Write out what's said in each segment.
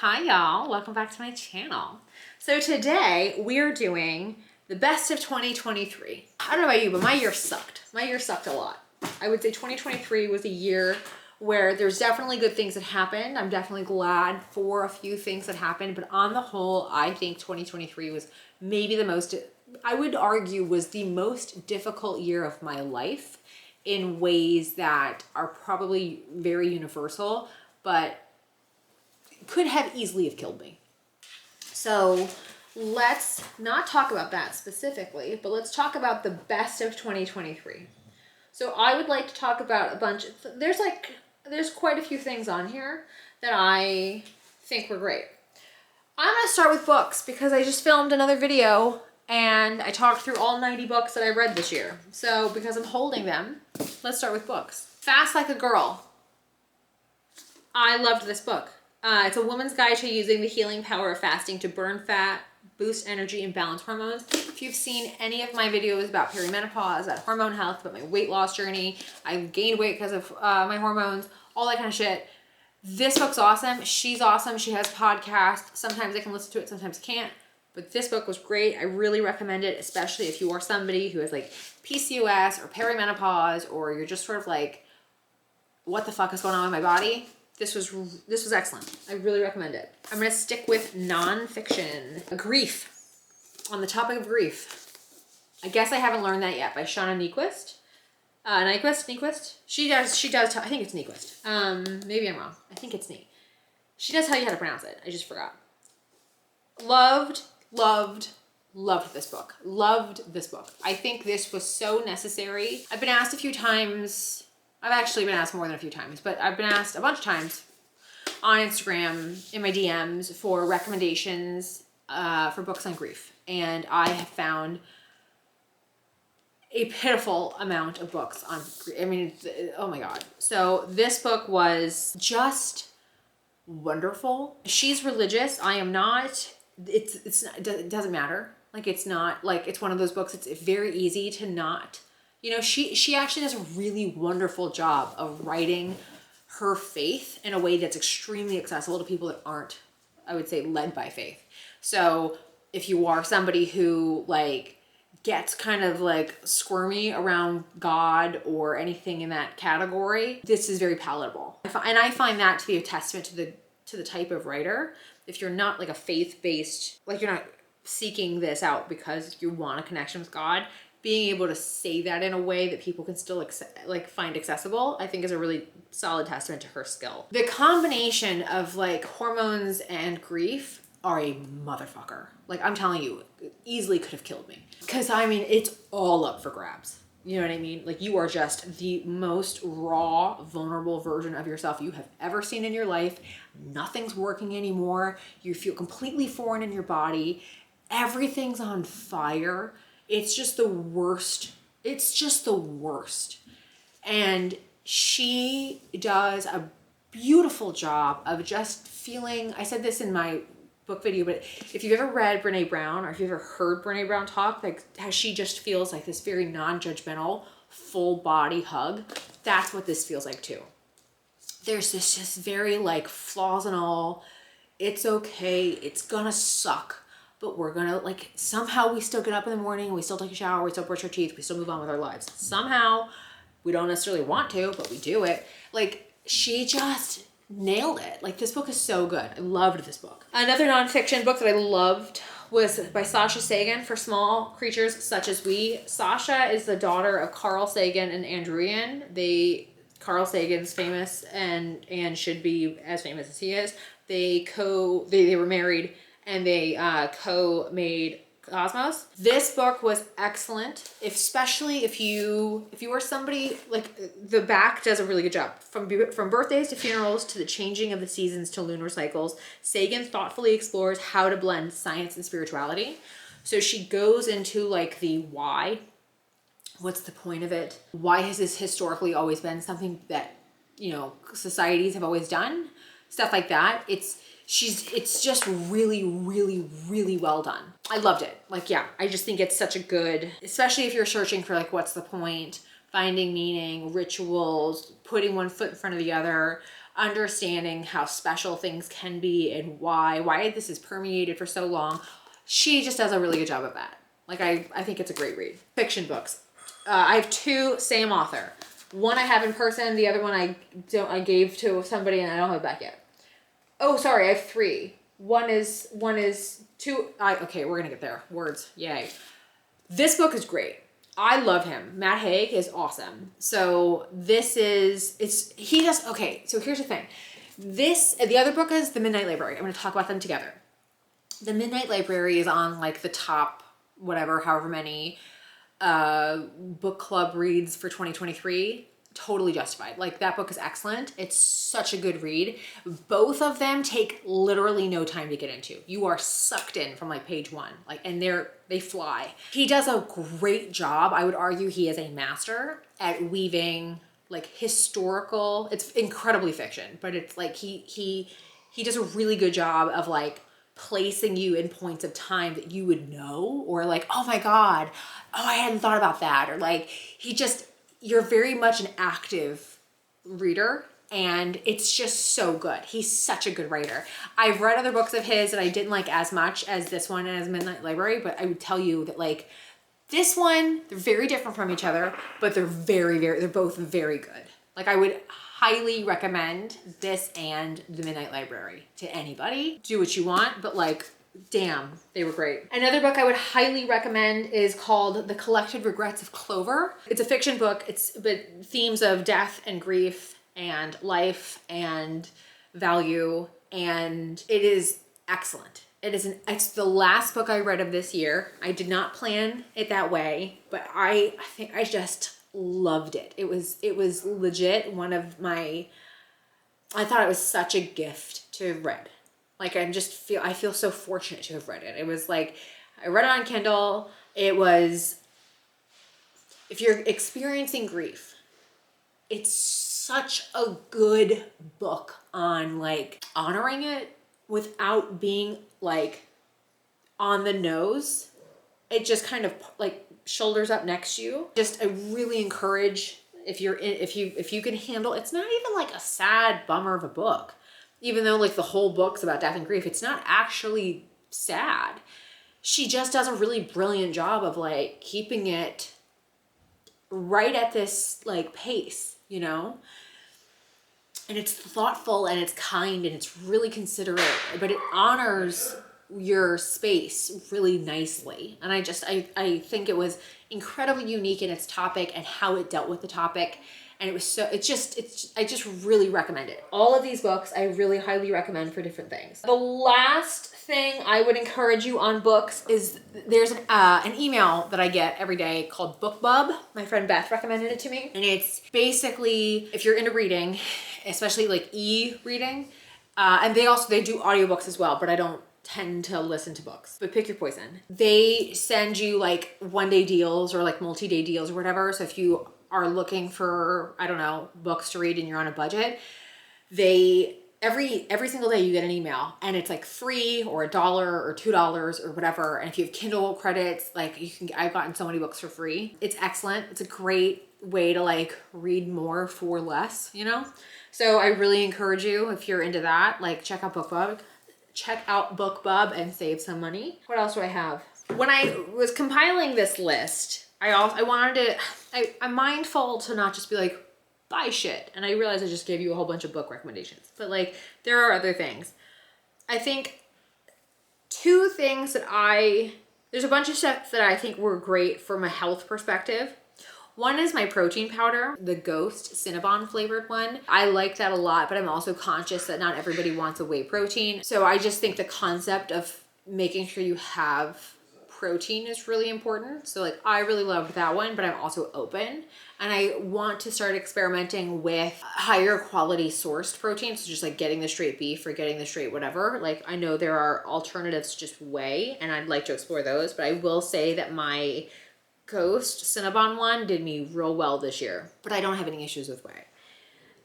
Hi y'all, welcome back to my channel. So today we're doing the best of 2023. I don't know about you, but my year sucked. My year sucked a lot. I would say 2023 was a year where there's definitely good things that happened. I'm definitely glad for a few things that happened, but on the whole, I think 2023 was maybe the most, I would argue was the most difficult year of my life in ways that are probably very universal, but could have easily have killed me. So let's not talk about that specifically, but let's talk about the best of 2023. So I would like to talk about a bunch of, there's quite a few things on here that I think were great. I'm gonna start with books because I just filmed another video and I talked through all 90 books that I read this year. So because I'm holding them, let's start with books. Fast Like a Girl. I loved this book. It's a woman's guide to using the healing power of fasting to burn fat, boost energy, and balance hormones. If you've seen any of my videos about perimenopause, about hormone health, about my weight loss journey, I've gained weight because of my hormones, all that kind of shit. This book's awesome. She's awesome. She has podcasts. Sometimes I can listen to it, sometimes can't. But this book was great. I really recommend it, especially if you are somebody who has like PCOS or perimenopause, or you're just sort of like, what the fuck is going on with my body? This was excellent. I really recommend it. I'm gonna stick with nonfiction. Grief. On the topic of grief. I guess I haven't learned that yet by Shauna Niequist. Niequist? She does, I think it's Niequist. Maybe I'm wrong. I think it's Nee. She does tell you how to pronounce it. I just forgot. Loved this book. Loved this book. I think this was so necessary. I've been asked a few times, I've actually been asked more than a few times, but I've been asked a bunch of times on Instagram in my DMs for recommendations for books on grief. And I have found a pitiful amount of books on grief. I mean, oh my God. So this book was just wonderful. She's religious. I am not. It doesn't matter. Like, it's not like, it's one of those books. It's very easy to not. You know, she actually does a really wonderful job of writing her faith in a way that's extremely accessible to people that aren't, I would say, led by faith. So if you are somebody who like gets kind of like squirmy around God or anything in that category, this is very palatable. And I find that to be a testament to the type of writer. If you're not like a faith-based, like you're not seeking this out because you want a connection with God, being able to say that in a way that people can still find accessible, I think is a really solid testament to her skill. The combination of like hormones and grief are a motherfucker. Like, I'm telling you, it easily could have killed me. Because I mean, it's all up for grabs. You know what I mean? Like, you are just the most raw, vulnerable version of yourself you have ever seen in your life. Nothing's working anymore. You feel completely foreign in your body. Everything's on fire. It's just the worst. It's just the worst. And she does a beautiful job of just feeling, I said this in my book video, but if you've ever read Brene Brown or if you've ever heard Brene Brown talk, like how she just feels like this very non-judgmental, full body hug, that's what this feels like too. There's this just very like flaws and all, it's okay, it's gonna suck, but we're gonna like, somehow we still get up in the morning, we still take a shower, we still brush our teeth, we still move on with our lives. Somehow, we don't necessarily want to, but we do it. Like, she just nailed it. Like, this book is so good. I loved this book. Another nonfiction book that I loved was by Sasha Sagan, For Small Creatures Such as We. Sasha is the daughter of Carl Sagan and Anne Druyan. Carl Sagan's famous and should be as famous as he is. They were married and they co-made Cosmos. This book was excellent, especially if you are somebody, like, the back does a really good job. From birthdays to funerals to the changing of the seasons to lunar cycles, Sagan thoughtfully explores how to blend science and spirituality. So she goes into like the why. What's the point of it? Why has this historically always been something that, you know, societies have always done? Stuff like that. It's just really, really, really well done. I loved it. Like, yeah, I just think it's such a good, especially if you're searching for like, what's the point, finding meaning, rituals, putting one foot in front of the other. understanding how special things can be and why this is permeated for so long. She just does a really good job of that. Like I think it's a great read. Fiction books. I have 2, same author. One I have in person, the other one I gave to somebody and I don't have it back yet. Oh, sorry, I have 3. One is 2. Okay, we're gonna get there. Words, yay. This book is great. I love him. Matt Haig is awesome. So okay, so here's the thing. The other book is The Midnight Library. I'm gonna talk about them together. The Midnight Library is on like the top, whatever, however many book club reads for 2023. Totally justified. Like that book is excellent. It's such a good read. Both of them take literally no time to get into. You are sucked in from like page 1, like, and they fly. He does a great job. I would argue he is a master at weaving like historical, it's incredibly fiction, but it's like he does a really good job of like placing you in points of time that you would know, or like, oh my God, oh, I hadn't thought about that. Or like, you're very much an active reader, and it's just so good. He's such a good writer. I've read other books of his that I didn't like as much as this one and as Midnight Library, but I would tell you that like this one, they're very different from each other, but they're they're both very good. Like I would highly recommend this and The Midnight Library to anybody. Do what you want, but like, damn, they were great. Another book I would highly recommend is called The Collected Regrets of Clover. It's a fiction book. But themes of death and grief and life and value, and it is excellent. It's the last book I read of this year. I did not plan it that way, but I think I just loved it. It was legit one of I thought it was such a gift to have read. Like I feel so fortunate to have read it. It was like, I read it on Kindle. It was, if you're experiencing grief, it's such a good book on like honoring it without being like on the nose. It just kind of like shoulders up next to you. Just I really encourage, if you can handle, it's not even like a sad bummer of a book. Even though like the whole book's about death and grief, it's not actually sad. She just does a really brilliant job of like keeping it right at this like pace, you know? And it's thoughtful and it's kind and it's really considerate, but it honors your space really nicely. And I think it was incredibly unique in its topic and how it dealt with the topic. And it was I just really recommend it. All of these books, I really highly recommend for different things. The last thing I would encourage you on books is there's an email that I get every day called BookBub. My friend Beth recommended it to me. And it's basically, if you're into reading, especially like e-reading, and they do audiobooks as well, but I don't tend to listen to books, but pick your poison. They send you like 1-day deals or like multi-day deals or whatever. So if you are looking for, I don't know, books to read and you're on a budget, every single day you get an email and it's like free or $1 or $2 or whatever. And if you have Kindle credits, like I've gotten so many books for free. It's excellent. It's a great way to like read more for less, you know? So I really encourage you, if you're into that, like check out BookBub. Check out BookBub and save some money. What else do I have? When I was compiling this list, I'm mindful to not just be like, buy shit. And I realize I just gave you a whole bunch of book recommendations, but like there are other things. I think two things there's a bunch of stuff that I think were great from a health perspective. One is my protein powder, the Ghost Cinnabon flavored one. I like that a lot, but I'm also conscious that not everybody wants a whey protein. So I just think the concept of making sure you have protein is really important. So like I really loved that one, but I'm also open. And I want to start experimenting with higher quality sourced protein. So just like getting the straight beef or getting the straight whatever. Like I know there are alternatives to just whey and I'd like to explore those, but I will say that my Ghost Cinnabon one did me real well this year, but I don't have any issues with whey.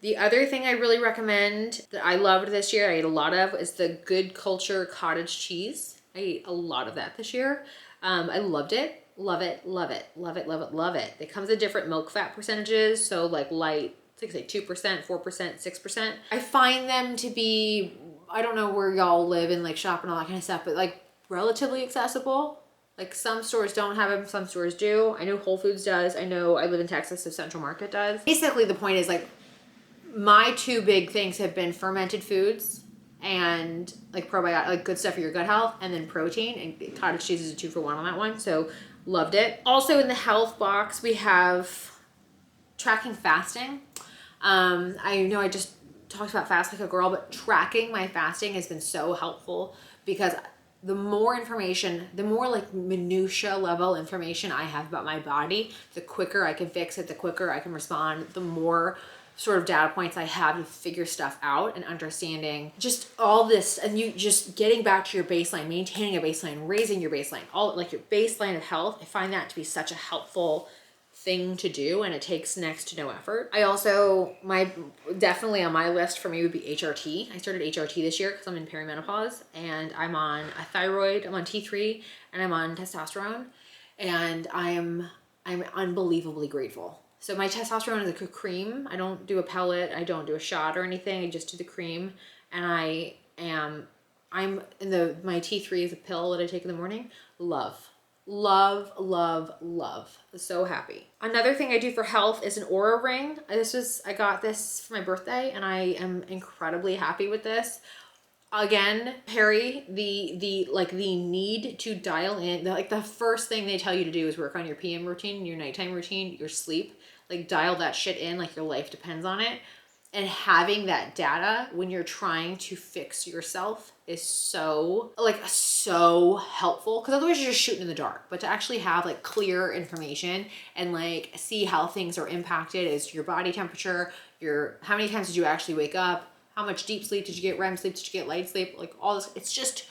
The other thing I really recommend that I loved this year, I ate a lot of, is the Good Culture cottage cheese. I ate a lot of that this year. I loved it. Love it, love it, love it, love it, love it. It comes in different milk fat percentages. So like light, it's like say 2%, 4%, 6%. I find them to be, I don't know where y'all live and like shop and all that kind of stuff, but like relatively accessible. Like some stores don't have them, some stores do. I know Whole Foods does. I know I live in Texas, so Central Market does. Basically the point is like my two big things have been fermented foods and like probiotic, like good stuff for your gut health, and then protein, and cottage cheese is a 2-for-1 on that one. So loved it. Also in the health box, we have tracking fasting. I know I just talked about fast like a girl, but tracking my fasting has been so helpful because the more information, the more like minutia level information I have about my body, the quicker I can fix it, the quicker I can respond, the more sort of data points I have to figure stuff out, and understanding just all this, and you just getting back to your baseline, maintaining a baseline, raising your baseline, all like your baseline of health. I find that to be such a helpful thing to do, and it takes next to no effort. I also, definitely on my list for me would be HRT. I started HRT this year because I'm in perimenopause, and I'm on a thyroid, I'm on T3, and I'm on testosterone, and I'm unbelievably grateful. So my testosterone is like a cream. I don't do a pellet, I don't do a shot or anything, I just do the cream, and I'm in my T3 is a pill that I take in the morning. Love. So happy. Another thing I do for health is an Oura Ring. I got this for my birthday, and I am incredibly happy with this. Again, Perry, the need to dial in, like the first thing they tell you to do is work on your PM routine, your nighttime routine, your sleep, like dial that shit in, like your life depends on it. And having that data when you're trying to fix yourself is so helpful, because otherwise you're just shooting in the dark. But to actually have like clear information and like see how things are impacted is your body temperature, how many times did you actually wake up, how much deep sleep did you get, REM sleep, did you get light sleep, like all this. It's just,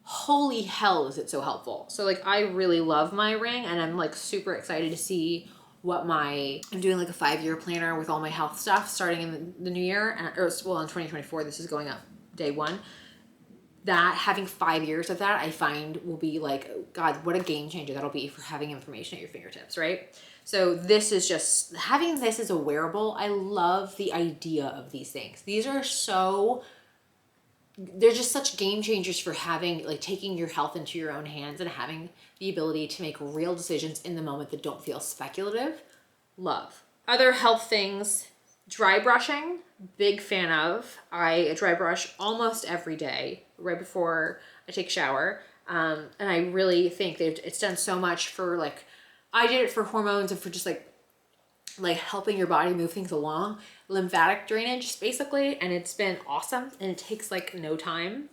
holy hell is it so helpful. So like I really love my ring, and I'm like super excited to see what I'm doing like a 5-year planner with all my health stuff starting in the new year, in 2024, this is going up day 1. That having 5 years of that, I find will be like, God, what a game changer that'll be for having information at your fingertips, right? So this is just, having this as a wearable, I love the idea of these things. They're just such game changers for having, like taking your health into your own hands and having the ability to make real decisions in the moment that don't feel speculative. Love. Other health things, dry brushing, big fan of. I dry brush almost every day right before I take a shower. And I really think that it's done so much for like, I did it for hormones and for just like helping your body move things along, lymphatic drainage basically, and it's been awesome, and it takes like no time.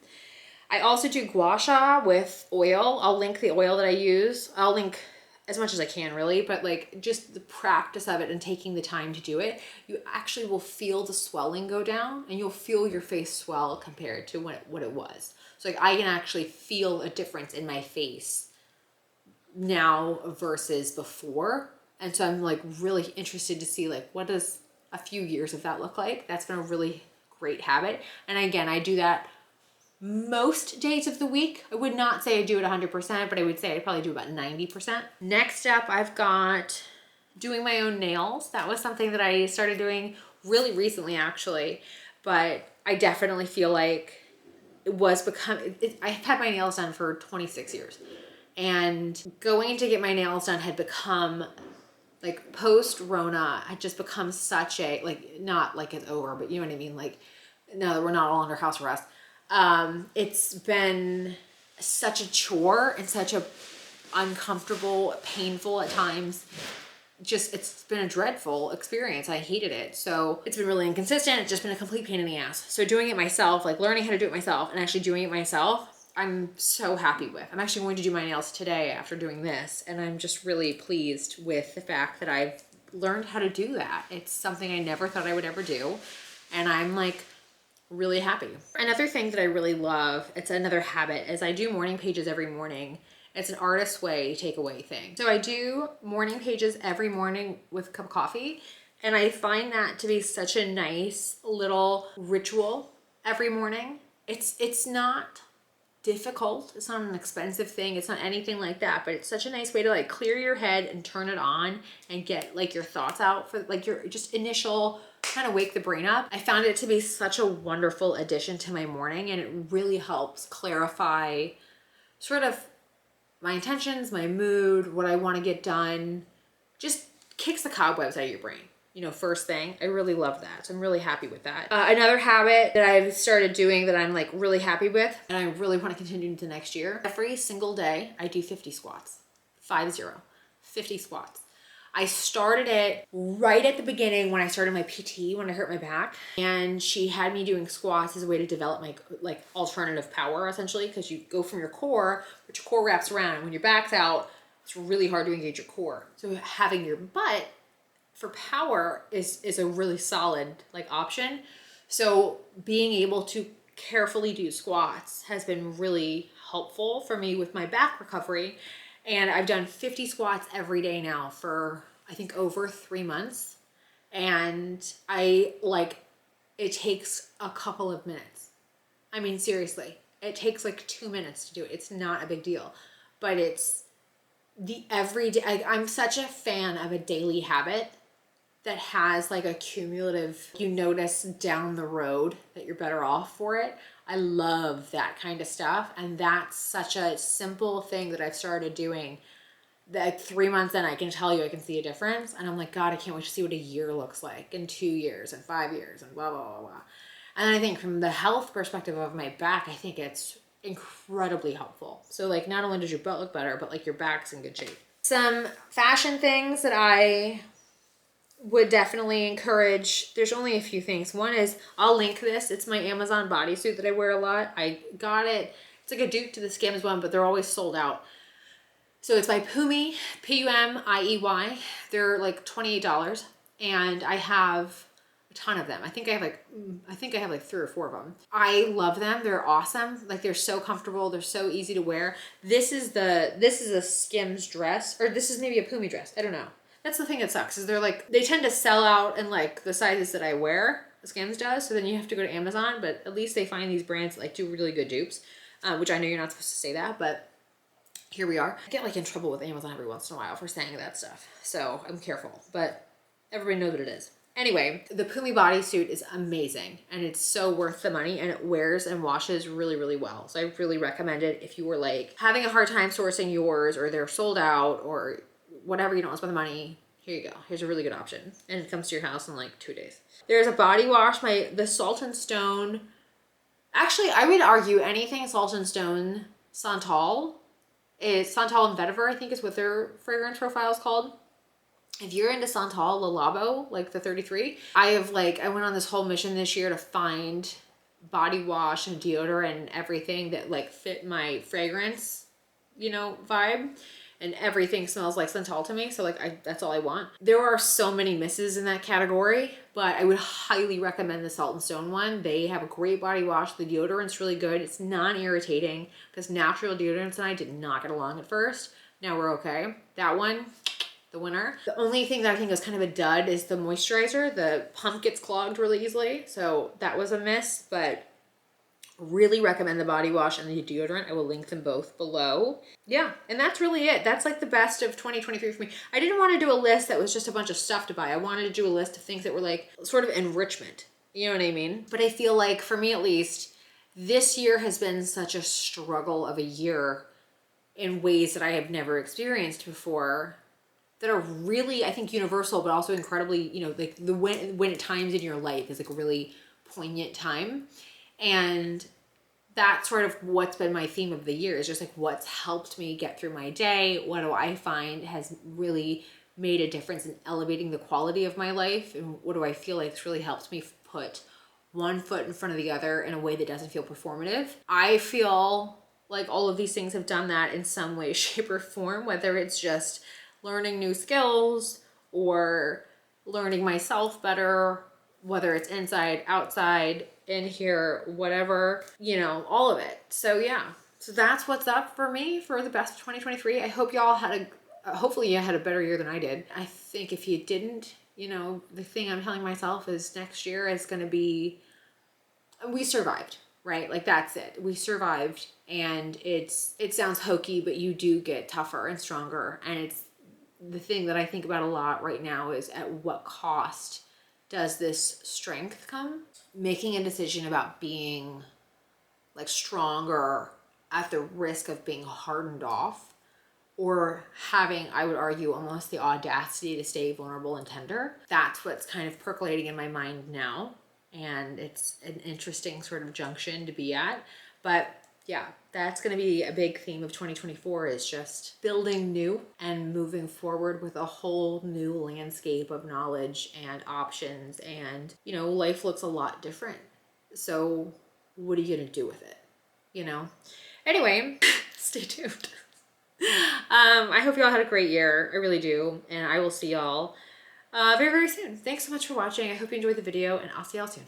I also do gua sha with oil. I'll link the oil that I use. I'll link as much as I can really, but like just the practice of it and taking the time to do it, you actually will feel the swelling go down, and you'll feel your face swell compared to what it was. So like I can actually feel a difference in my face now versus before. And so I'm like really interested to see like what does a few years of that look like. That's been a really great habit. And again, I do that most days of the week. I would not say I do it 100%, but I would say I probably do about 90%. Next up, I've got doing my own nails. That was something that I started doing really recently actually, but I definitely feel like I've had my nails done for 26 years, and going to get my nails done had become like post-Rona had just become such a, like, not like it's over, but you know what I mean? Like, no, we're not all under house arrest. It's been such a chore and such a uncomfortable, painful at times. It's been a dreadful experience. I hated it. So it's been really inconsistent. It's just been a complete pain in the ass. So doing it myself, like learning how to do it myself and actually doing it myself, I'm so happy with. I'm actually going to do my nails today after doing this, and I'm just really pleased with the fact that I've learned how to do that. It's something I never thought I would ever do, and I'm like really happy. Another thing that I really love, it's another habit, is I do morning pages every morning. It's an artist's way takeaway thing. So I do morning pages every morning with a cup of coffee, and I find that to be such a nice little ritual every morning. It's not difficult. It's not an expensive thing. It's not anything like that, but it's such a nice way to like clear your head and turn it on and get like your thoughts out for like your just initial kind of wake the brain up. I found it to be such a wonderful addition to my morning, and it really helps clarify sort of my intentions, my mood, what I want to get done. Just kicks the cobwebs out of your brain. You know, first thing. I really love that. So I'm really happy with that. Another habit that I've started doing that I'm like really happy with, and I really want to continue into next year, every single day I do 50 squats. 50 squats. I started it right at the beginning when I started my PT, when I hurt my back. And she had me doing squats as a way to develop my like alternative power, essentially, because you go from your core, but your core wraps around. And when your back's out, it's really hard to engage your core. So having your butt for power is a really solid like option. So being able to carefully do squats has been really helpful for me with my back recovery. And I've done 50 squats every day now for I think over 3 months. And it takes a couple of minutes. I mean, seriously, it takes like 2 minutes to do it. It's not a big deal, but it's the everyday. I'm such a fan of a daily habit that has like a cumulative, you notice down the road that you're better off for it. I love that kind of stuff. And that's such a simple thing that I've started doing that 3 months in, I can tell you, I can see a difference. And I'm like, God, I can't wait to see what a year looks like in 2 years and 5 years and blah, blah, blah, blah. And then I think from the health perspective of my back, I think it's incredibly helpful. So like not only does your butt look better, but like your back's in good shape. Some fashion things that I would definitely encourage. There's only a few things. One is, I'll link this. It's my Amazon bodysuit that I wear a lot. I got it. It's like a dupe to the Skims one, but they're always sold out. So it's by Pumi, P-U-M-I-E-Y. They're like $28, and I have a ton of them. I think I have like 3 or 4 of them. I love them. They're awesome. Like they're so comfortable. They're so easy to wear. This is a Skims dress, or this is maybe a Pumi dress. I don't know. That's the thing that sucks, is they tend to sell out in like the sizes that I wear, Skims does, so then you have to go to Amazon, but at least they find these brands that like do really good dupes, which I know you're not supposed to say that, but here we are. I get like in trouble with Amazon every once in a while for saying that stuff, so I'm careful, but everybody knows what it is. Anyway, the Pumi bodysuit is amazing, and it's so worth the money, and it wears and washes really, really well. So I really recommend it if you were like having a hard time sourcing yours, or they're sold out, or whatever, you don't want to spend the money. Here you go. Here's a really good option. And it comes to your house in like 2 days. There's a body wash, the Salt and Stone. Actually, I would argue anything Salt and Stone Santal and Vetiver, I think is what their fragrance profile is called. If you're into Santal Le Labo, like the 33, I went on this whole mission this year to find body wash and deodorant and everything that like fit my fragrance, vibe. And everything smells like Santal to me, so like that's all I want. There are so many misses in that category, but I would highly recommend the Salt and Stone one. They have a great body wash. The deodorant's really good. It's non-irritating, because natural deodorants and I did not get along at first. Now we're okay. That one, the winner. The only thing that I think is kind of a dud is the moisturizer. The pump gets clogged really easily, so that was a miss, but really recommend the body wash and the deodorant. I will link them both below. Yeah, and that's really it. That's like the best of 2023 for me. I didn't want to do a list that was just a bunch of stuff to buy. I wanted to do a list of things that were like sort of enrichment. You know what I mean? But I feel like, for me at least, this year has been such a struggle of a year in ways that I have never experienced before, that are really, I think, universal, but also incredibly, like when at times in your life is like a really poignant time. And that's sort of what's been my theme of the year, is just like what's helped me get through my day. What do I find has really made a difference in elevating the quality of my life? And what do I feel like it's really helped me put one foot in front of the other in a way that doesn't feel performative? I feel like all of these things have done that in some way, shape, or form, whether it's just learning new skills or learning myself better, whether it's inside, outside, in here, whatever, all of it. So yeah, so that's what's up for me for the best of 2023. I hope y'all hopefully you had a better year than I did. I think if you didn't, the thing I'm telling myself is next year is going to be, we survived. right? Like that's it. We survived, and it sounds hokey, but you do get tougher and stronger. And it's the thing that I think about a lot right now is at what cost does this strength come? Making a decision about being like stronger at the risk of being hardened off, or having, I would argue, almost the audacity to stay vulnerable and tender. That's what's kind of percolating in my mind now. And it's an interesting sort of junction to be at. But yeah, that's going to be a big theme of 2024, is just building new and moving forward with a whole new landscape of knowledge and options. And, you know, life looks a lot different. So what are you going to do with it? You know? Anyway, stay tuned. I hope y'all had a great year. I really do. And I will see y'all very, very soon. Thanks so much for watching. I hope you enjoyed the video, and I'll see y'all soon.